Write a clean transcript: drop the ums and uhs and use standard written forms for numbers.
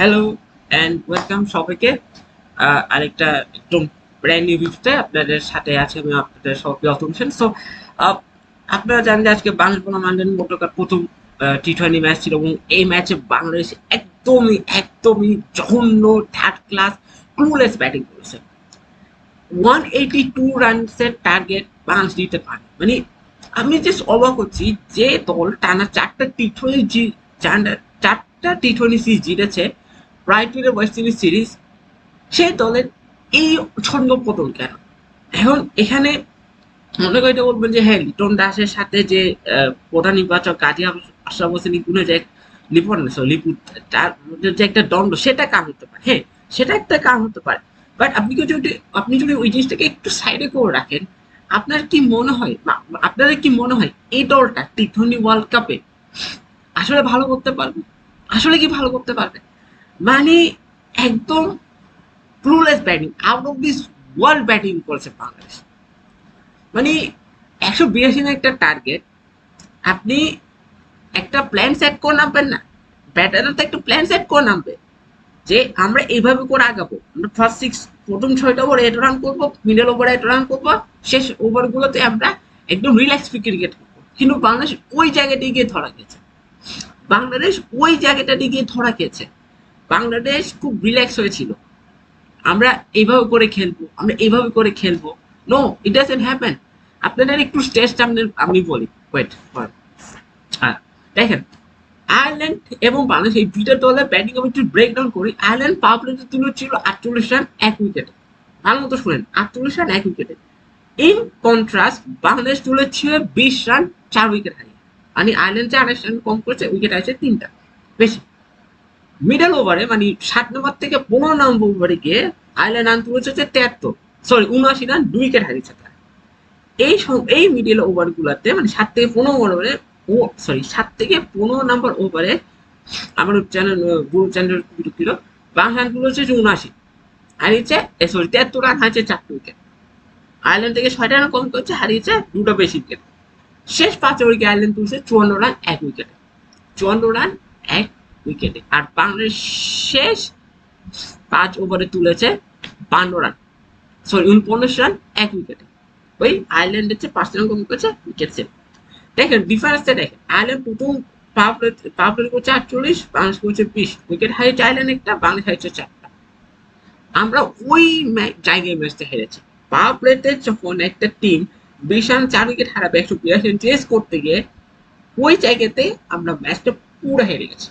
Hello and welcome সবাইকে আরেকটা একদম ব্র্যান্ড নিউ ভিডিওতে আপনাদের সাথে আছে আমি আপনাদের সবাইকে অতম হোসেন। সো আপনারা জানেন যে আজকে বাংলাদেশ বনাম আয়ারল্যান্ড মধ্যকার প্রথম টি-20 ম্যাচ ছিল এবং এই ম্যাচে বাংলাদেশ একদমই জঘন্য থার্ড ক্লাস ক্লুলেস ব্যাটিং করেছে। 182 রানসের টার্গেট বাংলাদেশ দিতে পারে, মানে আমি জাস্ট অবাক হচ্ছি যে দল টানা চারটা টি-20 সিরিজ জিতেছে ব্রাইটনের ওয়েস্ট ইন্ডিজ সিরিজ, সেই দলের এই ছন্দ পতন কেন? এখন এখানে মনে করে এটা বলবেন যে হ্যাঁ, লিটন দাসের সাথে যে প্রধান নির্বাচক কাজী আশরাফ হোসেন ইকুনের যে লিপুর তার মধ্যে যে একটা দ্বন্দ্ব, সেটা কাম হতে পারে। হ্যাঁ, সেটা একটা কাম হতে পারে, বাট আপনি যদি ওই জিনিসটাকে একটু সাইডে করে রাখেন, আপনার কি মনে হয় আপনাদের কি মনে হয় এই দলটা টি-20 ওয়ার্ল্ড কাপে আসলে ভালো করতে পারবে? আসলে কি ভালো করতে পারবে? মানে একদম clueless batting, out of this world batting করেছে বাংলাদেশ। মানে 182 না একটা টার্গেট, আপনি একটা প্ল্যান সেট করে নামবেন না? ব্যাটাররা তো একটা প্ল্যান সেট করে নামবে যে আমরা এইভাবে করে আগাবো, আমরা ফার্স্ট সিক্স প্রথম 6টা ওভারে এত রান করবো, মিডল ওভারে এত রান করবো, শেষ ওভারগুলোতে আমরা একদম রিল্যাক্স ক্রিকেট করবো। কিন্তু বাংলাদেশ ওই জায়গাটা গিয়ে ধরা গেছে, বাংলাদেশ খুব রিল্যাক্স হয়েছিল, আমরা এইভাবে করে খেলবো, নো, ইট ডাজন্ট হ্যাপেন। আপনাদের একটু স্টেজটা আমি বলি, ওয়েট, হ্যাঁ, দেখেন, আয়ারল্যান্ড এবং বাংলাদেশ এই দুইটা দলের ব্যাটিং আমি একটু ব্রেকডাউন করি। আয়ারল্যান্ড পাওয়ার প্লেতে তুলেছিল 48 রান 1 উইকেটে, ভালো মতো শুনেন, 48 রান 1 উইকেটে। ইন কন্ট্রাস্ট বাংলাদেশ তুলেছিল 20 রান 4 উইকেট হারিয়ে, মানে আয়ারল্যান্ড 28 রান কম করেছে, উইকেট আছে 3টা বেশি। মিডল ওভারে মানে 7 নম্বর থেকে 15 নম্বর ওভারে গিয়ে আয়ারল্যান্ড রান তুলেছে 79 রান, 2 উইকেট হারিয়েছে তারা। এই মিডল ওভার গুলাতে মানে 7 থেকে 15 ওভারে, 7 থেকে 15 নম্বর ওভারে আমার চ্যানেল গুরু চ্যানেল ছিল, বাংলা রান তুলেছে 79, হারিয়েছে 73 রান, হারিয়েছে 4 উইকেট। আয়ারল্যান্ড থেকে 6টা রান কম করেছে, হারিয়েছে 2টা বেশি উইকেট। শেষ 5 ওভারে গিয়ে আয়ারল্যান্ড তুলছে 54 রান 1 উইকেটে, 54 রান 1 উইকেটে। আর বাংলাদেশ শেষ 5 ওভারে তুলেছে 52 রান, 49 রান 1 উইকেটে। ওই আয়ারল্যান্ডের চেয়ে 5 রান কম করেছে, উইকেট সেভ। দেখেন ডিফারেন্সটা, দেখেন আয়ারল্যান্ড প্রথম পাওয়ার প্লে করছে 48, বাংলাদেশ করছে 20, উইকেট হারিয়েছে আয়ারল্যান্ড একটা, বাংলাদেশ হারিয়েছে 4টা। আমরা ওই জায়গায় ম্যাচটা হেরেছি। পাওয়ার প্লেতে যখন একটা টিম 20 রান 4 উইকেট হারাবে 182 রান চেস করতে গিয়ে, ওই জায়গাতে আমরা ম্যাচটা পুরো হেরে গেছি।